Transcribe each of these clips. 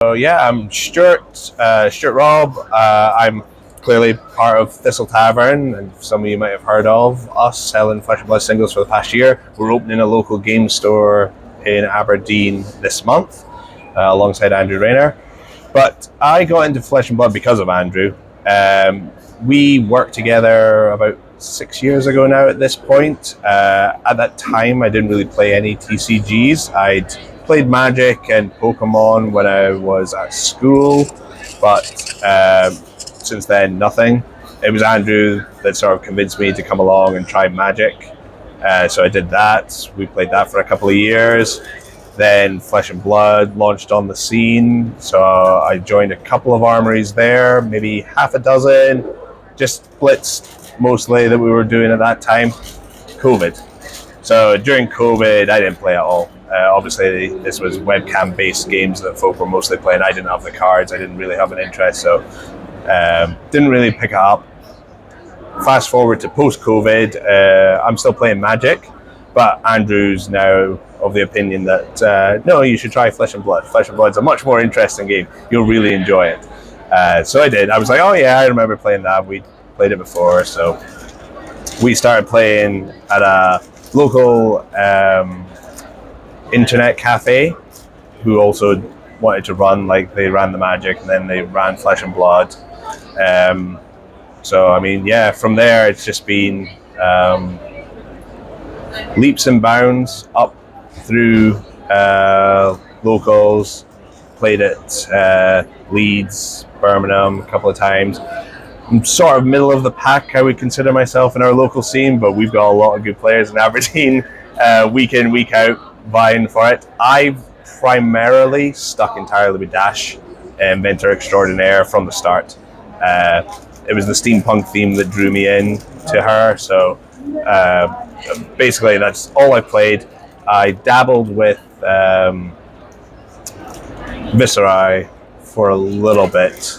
So yeah, I'm Stuart, Stuart Robb. I'm clearly part of Thistle Tavern, and some of you might have heard of us selling Flesh and Blood singles for the past year. We're opening a local game store in Aberdeen this month, alongside Andrew Rayner. But I got into Flesh and Blood because of Andrew. We worked together about 6 years ago now at this point. At that time, I didn't really play any TCGs. I'd played Magic and Pokemon when I was at school, but since then, nothing. It was Andrew that sort of convinced me to come along and try Magic. So I did that. We played that for a couple of years. Then Flesh and Blood launched on the scene, so I joined a couple of armories there, maybe half a dozen, just blitz mostly that we were doing at that time. COVID. So during COVID, I didn't play at all. Obviously, this was webcam-based games that folk were mostly playing. I didn't have the cards. I didn't really have an interest, so didn't really pick it up. Fast forward to post-COVID, I'm still playing Magic, but Andrew's now of the opinion that no, you should try Flesh and Blood. Flesh and Blood's a much more interesting game. You'll really enjoy it. So I did. I was like, oh yeah, I remember playing that. We played it before, so we started playing at a local internet cafe who also wanted to run, like they ran the Magic and then they ran Flesh and Blood. So I mean, yeah, from there it's just been leaps and bounds up through locals. Played at Leeds, Birmingham a couple of times. I'm sort of middle of the pack, I would consider myself, in our local scene, but we've got a lot of good players in Aberdeen, week in, week out, vying for it. I've primarily stuck entirely with Dash, inventor extraordinaire, from the start. It was the steampunk theme that drew me in to her, so basically that's all I played. I dabbled with Viserai for a little bit.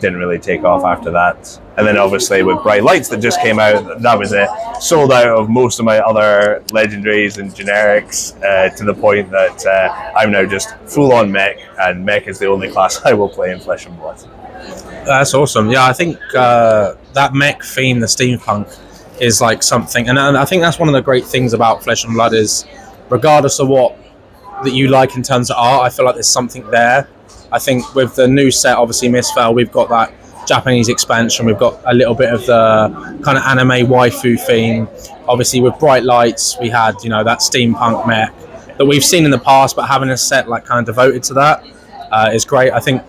Didn't really take off after that. And then obviously with Bright Lights that just came out, that was it. Sold out of most of my other legendaries and generics, to the point that I'm now just full-on mech, and mech is the only class I will play in Flesh and Blood. That's awesome. Yeah, I think that mech theme, the steampunk, is like something, and I think that's one of the great things about Flesh and Blood is, regardless of what that you like in terms of art, I feel like there's something there. I think with the new set, obviously Misfell, we've got that Japanese expansion, we've got a little bit of the kind of anime waifu theme. Obviously with Bright Lights, we had, you know, that steampunk mech that we've seen in the past, but having a set like kind of devoted to that is great. I think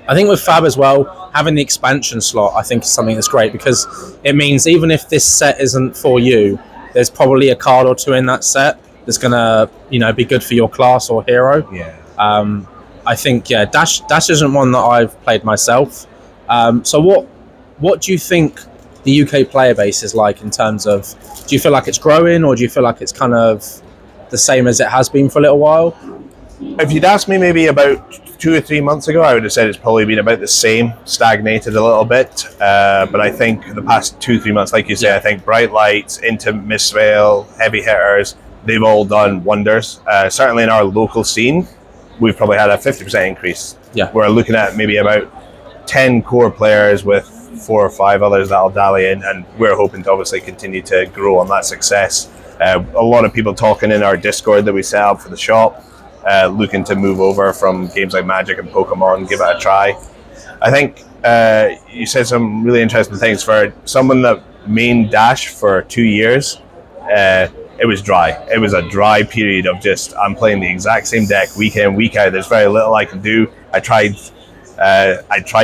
with Fab as well, having the expansion slot, I think is something that's great, because it means even if this set isn't for you, there's probably a card or two in that set that's gonna, you know, be good for your class or hero. Yeah. I think, yeah, Dash isn't one that I've played myself. So what do you think the UK player base is like in terms of, do you feel like it's growing, or do you feel like it's kind of the same as it has been for a little while? If you'd asked me maybe about 2 or 3 months ago, I would have said it's probably been about the same, stagnated a little bit. But I think the past 2-3 months, like you say, I think Bright Lights, into Misvale, heavy hitters, they've all done wonders. Certainly in our local scene, we've probably had a 50% increase. Yeah. We're looking at maybe about 10 core players with 4 or 5 others that'll dally in, and we're hoping to obviously continue to grow on that success. A lot of people talking in our Discord that we set up for the shop, looking to move over from games like Magic and Pokemon, give it a try. I think you said some really interesting things. For someone that mained Dash for 2 years, it was dry. It was a dry period of just, I'm playing the exact same deck week in, week out. There's very little I can do. I tried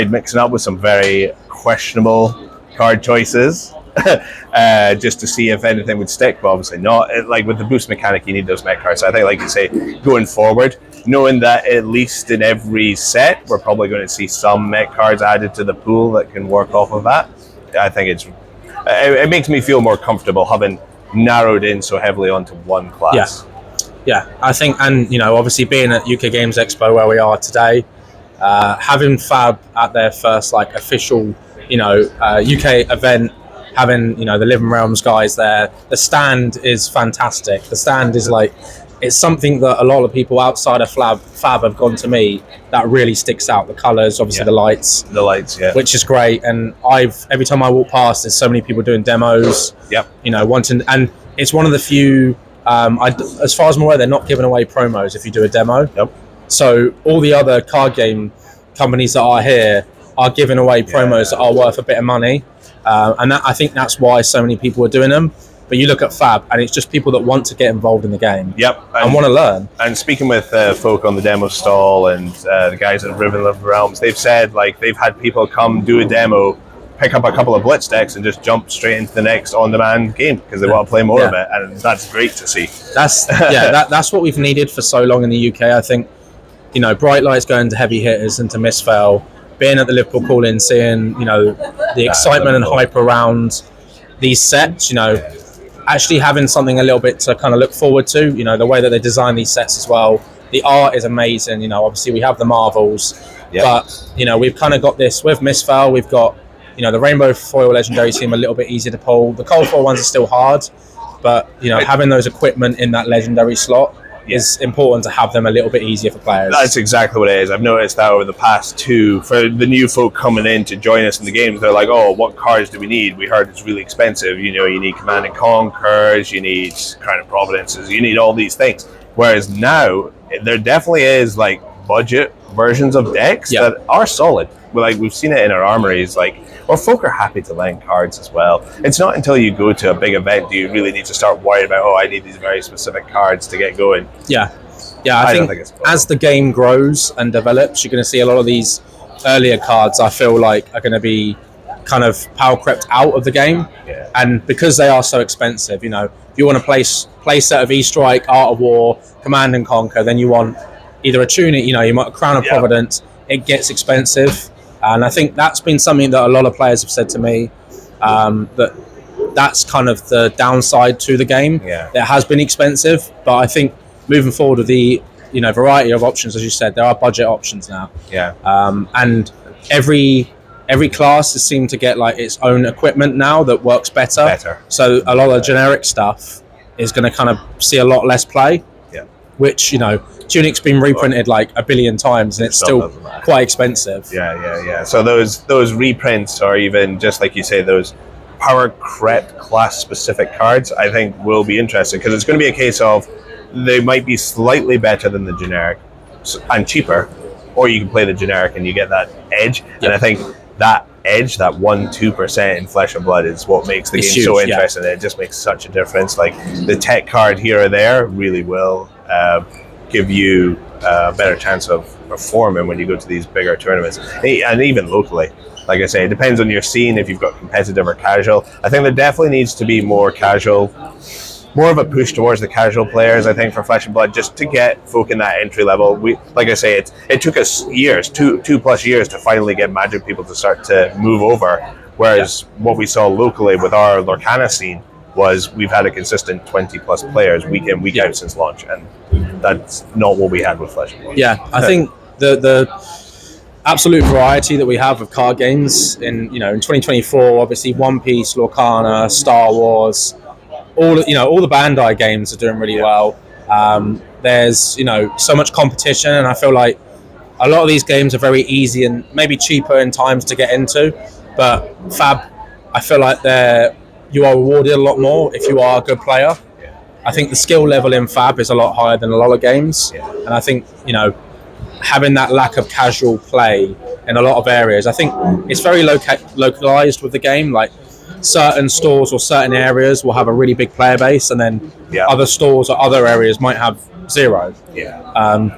mixing up with some very questionable card choices just to see if anything would stick, but obviously not. Like with the boost mechanic, you need those mech cards. So I think, like you say, going forward, knowing that at least in every set, we're probably going to see some mech cards added to the pool that can work off of that. I think it makes me feel more comfortable having narrowed in so heavily onto one class. Yeah, I think, and you know, obviously being at UK Games Expo where we are today, having Fab at their first like official, you know, UK event, having, you know, the Living Realms guys there, the stand is fantastic. The stand is like it's something that a lot of people outside of Fab have gone to me that really sticks out. The colours, obviously the lights, which is great. And every time I walk past, there's so many people doing demos. Wanting, and it's one of the few. As far as I'm aware, they're not giving away promos if you do a demo. So all the other card game companies that are here are giving away promos that are worth a bit of money, and I think that's why so many people are doing them. But you look at Fab, and it's just people that want to get involved in the game. And want to learn. And speaking with folk on the demo stall and the guys at Riven of Realms, they've said like they've had people come do a demo, pick up a couple of Blitz decks, and just jump straight into the next on-demand game because they want to play more of it, and that's great to see. That's what we've needed for so long in the UK. I think, Bright Light's going to heavy hitters and to Misfell, being at the Liverpool call-in, seeing the excitement and hype around these sets, actually having something a little bit to kind of look forward to, the way that they design these sets as well. The art is amazing, obviously we have the Marvels, but, we've kind of got this with Misfell, we've got, the Rainbow Foil Legendary seem a little bit easier to pull. The Cold Foil ones are still hard, but, having those equipment in that Legendary slot is important to have them a little bit easier for players. That's exactly what it is. I've noticed that over the past for the new folk coming in to join us in the games, they're like, oh, what cards do we need? We heard it's really expensive. You need Command and Conquers, you need Crown of Providences, you need all these things. Whereas now, there definitely is like budget versions of decks that are solid. Like we've seen it in our armories, folk are happy to lend cards as well. It's not until you go to a big event do you really need to start worrying about, I need these very specific cards to get going. I think as the game grows and develops, you're going to see a lot of these earlier cards I feel like are going to be kind of power crept out of the game. And because they are so expensive, if you want to play set of E-Strike, Art of War, Command and Conquer, then you want either a tunic, you want a Crown of Providence, it gets expensive. And I think that's been something that a lot of players have said to me, that's kind of the downside to the game. It has been expensive, but I think moving forward with the variety of options, as you said, there are budget options now. And every class has seemed to get like its own equipment now that works better. So a lot of generic stuff is going to kind of see a lot less play. Which Tunic's been reprinted like a billion times, and it's still quite expensive. So those reprints, or even just like you say, those power crept class specific cards, I think will be interesting because it's going to be a case of they might be slightly better than the generic and cheaper, or you can play the generic and you get that edge. And I think that edge, that 1-2% in Flesh and Blood, is what makes the game so interesting. It just makes such a difference. Like the tech card here or there really will give you a better chance of performing when you go to these bigger tournaments, and even locally. Like I say, it depends on your scene if you've got competitive or casual. I think there definitely needs to be more of a push towards the casual players, I think, for Flesh and Blood, just to get folk in that entry level. Like I say, it took us years, 2+ years to finally get Magic people to start to move over, whereas what we saw locally with our Lorcana scene was we've had a consistent 20+ players week in, week out since launch, and that's not what we had with Flesh and Blood. I think the absolute variety that we have of card games in 2024, obviously One Piece, Lorcana, Star Wars, all the Bandai games are doing really well. There's so much competition, and I feel like a lot of these games are very easy and maybe cheaper in times to get into, but Fab, I feel like you are rewarded a lot more if you are a good player. I think the skill level in Fab is a lot higher than a lot of games, and I think having that lack of casual play in a lot of areas, I think it's very localized with the game. Like certain stores or certain areas will have a really big player base, and then other stores or other areas might have zero. And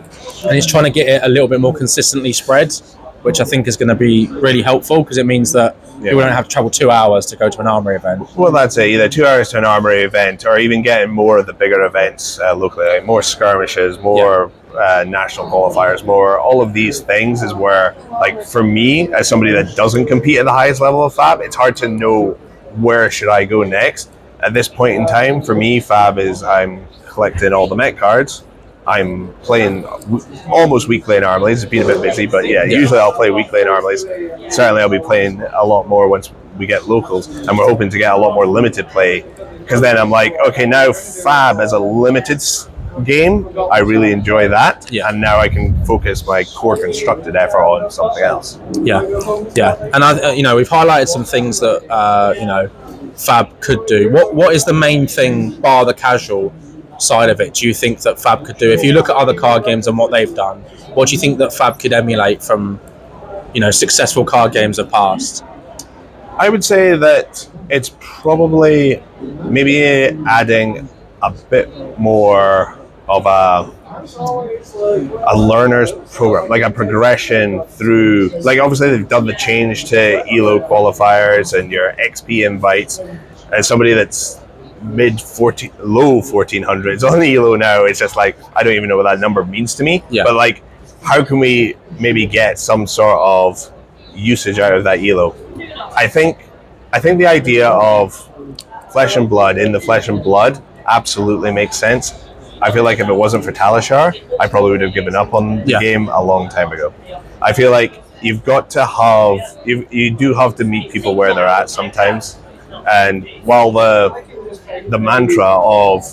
it's trying to get it a little bit more consistently spread, which I think is going to be really helpful because it means that people don't have to travel 2 hours to go to an armory event. Well, that's it. Either 2 hours to an armory event, or even getting more of the bigger events locally, like more skirmishes, more national qualifiers, more all of these things is where, like for me, as somebody that doesn't compete at the highest level of Fab, it's hard to know where should I go next. At this point in time, for me, Fab is I'm collecting all the Met cards. I'm playing almost weekly in Armleys. It's been a bit busy, but usually I'll play weekly in Armleys. Certainly I'll be playing a lot more once we get locals, and we're hoping to get a lot more limited play, because then I'm like, okay, now Fab as a limited game, I really enjoy that. Yeah. And now I can focus my core constructed effort on something else. Yeah, and we've highlighted some things that Fab could do. What is the main thing, bar the casual side of it? Do you think that Fab could do? If you look at other card games and what they've done, what do you think that Fab could emulate from successful card games of past? I would say that it's probably maybe adding a bit more of a learner's program, like a progression through. Like obviously they've done the change to ELO qualifiers and your XP invites. As somebody that's low 1400s on the ELO now, it's just like I don't even know what that number means to me. Yeah. But like, how can we maybe get some sort of usage out of that ELO? I think the idea of Flesh and Blood in the Flesh and Blood absolutely makes sense. I feel like if it wasn't for Talishar, I probably would have given up on the game a long time ago. I feel like you've got to have you do have to meet people where they're at sometimes. And while the mantra of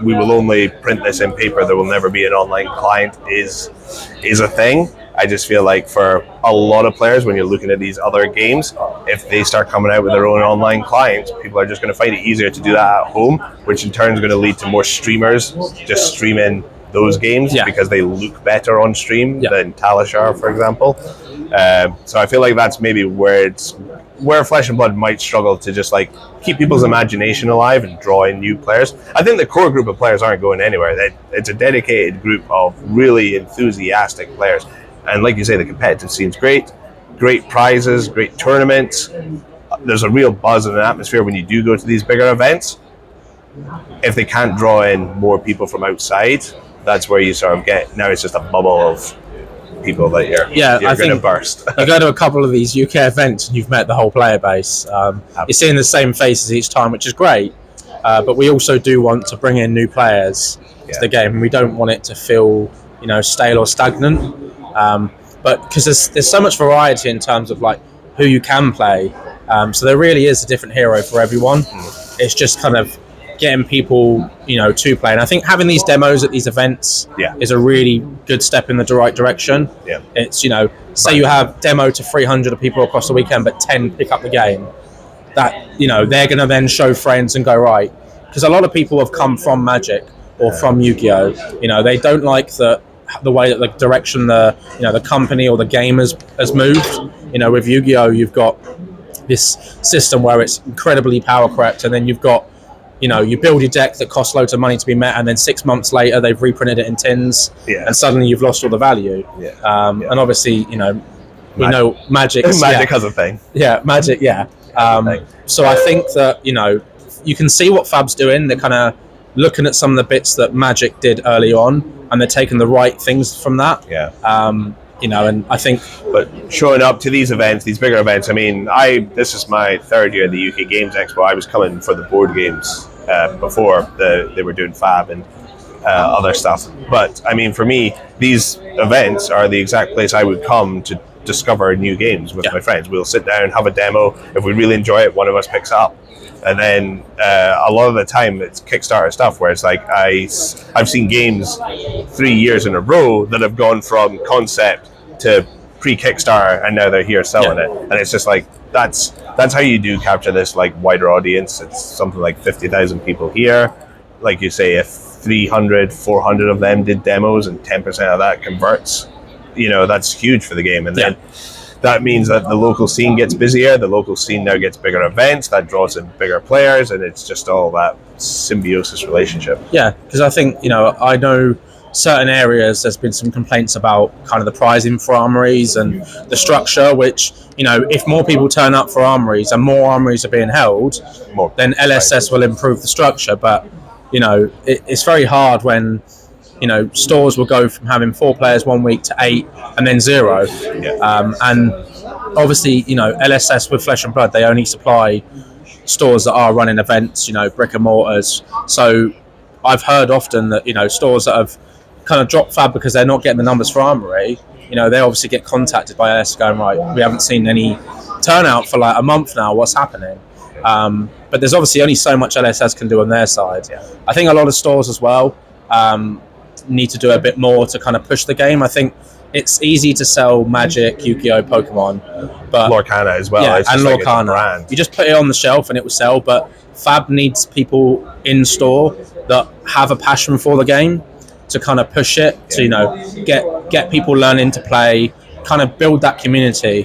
we will only print this in paper, there will never be an online client is a thing. I just feel like for a lot of players, when you're looking at these other games, if they start coming out with their own online clients, people are just going to find it easier to do that at home, which in turn is going to lead to more streamers just streaming those games because they look better on stream than Talishar, for example. So I feel like that's maybe where Flesh and Blood might struggle to just like keep people's imagination alive and draw in new players. I think the core group of players aren't going anywhere. It's a dedicated group of really enthusiastic players. And like you say, the competitive scene's great prizes, great tournaments. There's a real buzz and an atmosphere when you do go to these bigger events. If they can't draw in more people from outside, that's where you sort of get, now it's just a bubble of people that you're going to burst. You go to a couple of these UK events and you've met the whole player base. You're seeing the same faces each time, which is great. But we also do want to bring in new players to the game. We don't want it to feel, stale or stagnant. But because there's so much variety in terms of like who you can play, so there really is a different hero for everyone. It's just kind of getting people to play, and I think having these demos at these events is a really good step in the right direction. It's say you have demo to 300 of people across the weekend, but 10 pick up the game, that they're going to then show friends and go, right, because a lot of people have come from Magic or from Yu-Gi-Oh, they don't like the way that the direction the company or the game has moved. With Yu-Gi-Oh, you've got this system where it's incredibly power crept, and then you've got you build your deck that costs loads of money to be met, and then 6 months later they've reprinted it in tins, and suddenly you've lost all the value. And obviously we know Magic has a thing. Magic. So I think that you can see what Fab's doing. They're kind of looking at some of the bits that Magic did early on, and they're taking the right things from that. And I think, but showing up to these events, these bigger events, I mean, this is my third year at the UK Games Expo. I was coming for the board games before they were doing Fab and other stuff. But I mean, for me, these events are the exact place I would come to discover new games with my friends. We'll sit down, have a demo. If we really enjoy it, one of us picks it up. And then a lot of the time it's Kickstarter stuff where it's like I've seen games 3 years in a row that have gone from concept to pre-Kickstarter, and now they're here selling it. And it's just like that's how you do capture this like wider audience. It's something like 50,000 people here. Like you say, if 300, 400 of them did demos and 10% of that converts, that's huge for the game. And then that means that the local scene gets busier. The local scene now gets bigger events. That draws in bigger players, and it's just all that symbiosis relationship. Yeah, because I think, I know certain areas there's been some complaints about kind of the pricing for armories and the structure, which, if more people turn up for armories and more armories are being held, then LSS will improve the structure. But, it's very hard when stores will go from having 4 players 1 week to 8 and then 0. And obviously, LSS with Flesh and Blood, they only supply stores that are running events, brick and mortars. So I've heard often that, stores that have kind of dropped Fab because they're not getting the numbers for Armory, they obviously get contacted by LSS going, right, we haven't seen any turnout for like a month now, what's happening? But there's obviously only so much LSS can do on their side. I think a lot of stores as well, need to do a bit more to kind of push the game. I think it's easy to sell Magic, Yu-Gi-Oh, Pokemon, but Lorcana as well. yeah, it's and just like it's a Lorcana. brand. You just put it on the shelf and it will sell. But Fab needs people in store that have a passion for the game to kind of push it, to get people learning to play, kind of build that community,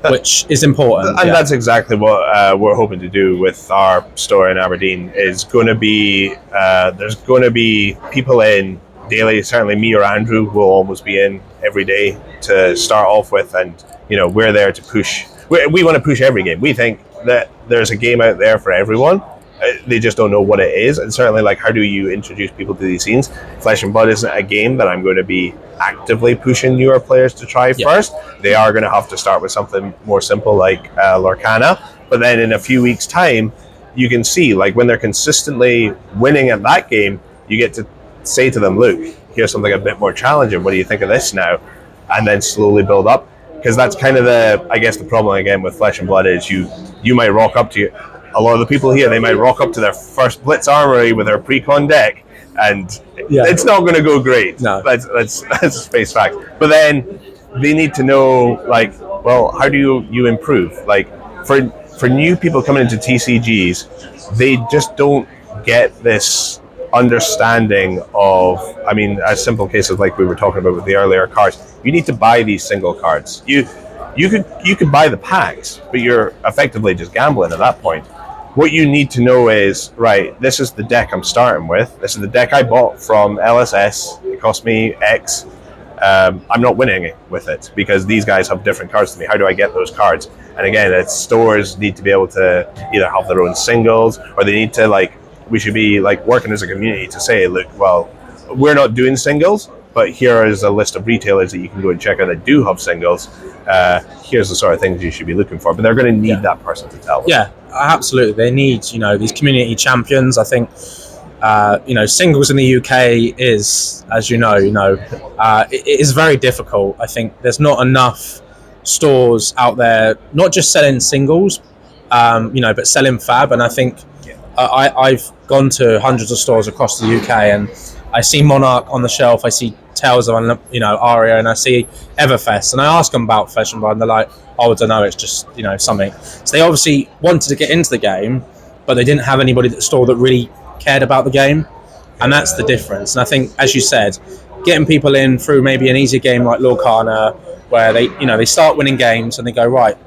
which is important. And that's exactly what we're hoping to do with our store in Aberdeen. Is going to be there's going to be people in daily. Certainly, me or Andrew will almost be in every day to start off with, and we're there to push. We want to push every game. We think that there's a game out there for everyone. They just don't know what it is, and certainly, like, how do you introduce people to these scenes? Flesh and Blood isn't a game that I'm going to be actively pushing newer players to try first. They are going to have to start with something more simple like Lorcana, but then in a few weeks' time, you can see, like, when they're consistently winning at that game, you get to say to them, look, here's something a bit more challenging. What do you think of this now? And then slowly build up, because that's kind of the problem again with Flesh and Blood is you might rock up to a lot of the people here, they might rock up to their first Blitz Armory with their pre-con deck, and it's not going to go great. No. Let's face facts. But then they need to know, like, well, how do you improve? Like, for new people coming into TCGs, they just don't get this understanding of, I mean, a simple case of, like we were talking about with the earlier cards, you need to buy these single cards. You could buy the packs, but you're effectively just gambling at that point. What you need to know is, right, this is the deck I'm starting with. This is the deck I bought from LSS. It cost me X. I'm not winning with it because these guys have different cards to me. How do I get those cards? And again, it's stores need to be able to either have their own singles, or they need to, like, we should be like working as a community to say, look, well, we're not doing singles, but here is a list of retailers that you can go and check out that do have singles. Here's the sort of things you should be looking for. But they're going to need that person to tell them. Yeah, absolutely. They need, these community champions. I think, singles in the UK is, as it is very difficult. I think there's not enough stores out there, not just selling singles, but selling Fab. And I think I've gone to hundreds of stores across the UK, and I see Monarch on the shelf, I see Tales of Aria, and I see Everfest, and I ask them about Flesh and Blood, and they're like, oh, I don't know, it's just something. So they obviously wanted to get into the game, but they didn't have anybody at the store that really cared about the game, and that's the difference. And I think, as you said, getting people in through maybe an easier game like Lorcana, where they start winning games and they go, right,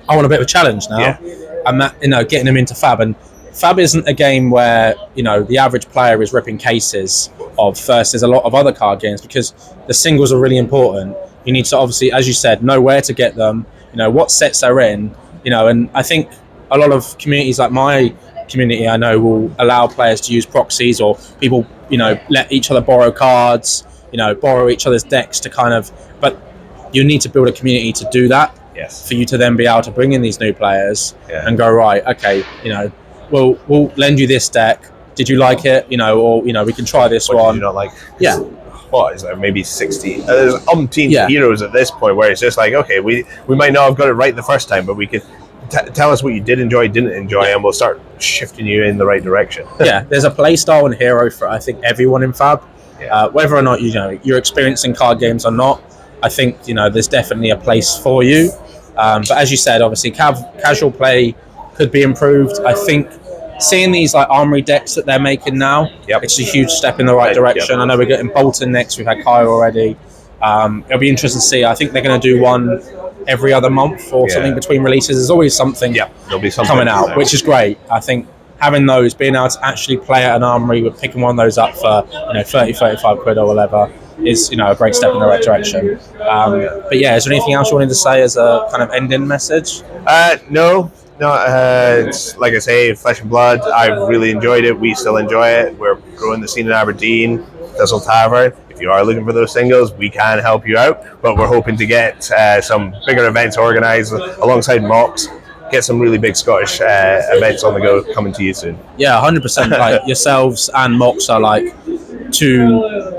I want a bit of a challenge now, and that, getting them into Fab. And Fab isn't a game where the average player is ripping cases of versus a lot of other card games, because the singles are really important. You need to obviously, as you said, know where to get them, what sets they're in, and I think a lot of communities, like my community, I know, will allow players to use proxies, or people let each other borrow cards, borrow each other's decks to kind of, but you need to build a community to do that. Yes. For you to then be able to bring in these new players and go, right, okay, we'll lend you this deck. Did you like it? Or we can try this one. Did you not like? Yeah. What is there? Maybe 60. There's umpteen heroes at this point where it's just like, okay, we might not have got it right the first time, but we could tell us what you did enjoy, didn't enjoy, and we'll start shifting you in the right direction. There's a play style and hero for, I think, everyone in Fab. Whether or not you're experiencing card games or not, I think there's definitely a place for you. But as you said, obviously, casual play could be improved. I think seeing these like armory decks that they're making now, it's a huge step in the right direction. I know we're getting Bolton next. We've had Kyle already. It'll be interesting to see. I think they're going to do one every other month or something between releases. There's always something, there'll be something coming out, which is great. I think having those, being able to actually play at an armory with picking one of those up for 30, 35 quid or whatever is a great step in the right direction. But is there anything else you wanted to say as a kind of ending message? No, it's like I say, Flesh and Blood. I've really enjoyed it. We still enjoy it. We're growing the scene in Aberdeen. Thistle Tavern. If you are looking for those singles, we can help you out. But we're hoping to get some bigger events organised alongside Mox. Get some really big Scottish events on the go coming to you soon. 100%. Like yourselves and Mox are like two,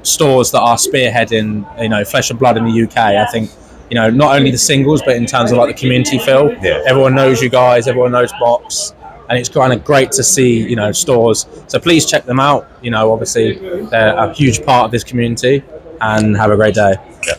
stores that are spearheading, Flesh and Blood in the UK. I think. Not only the singles, but in terms of like the community feel. Everyone knows you guys, everyone knows Mox, and it's kind of great to see, you know, stores. So please check them out. You know, obviously they're a huge part of this community, and have a great day. Yeah.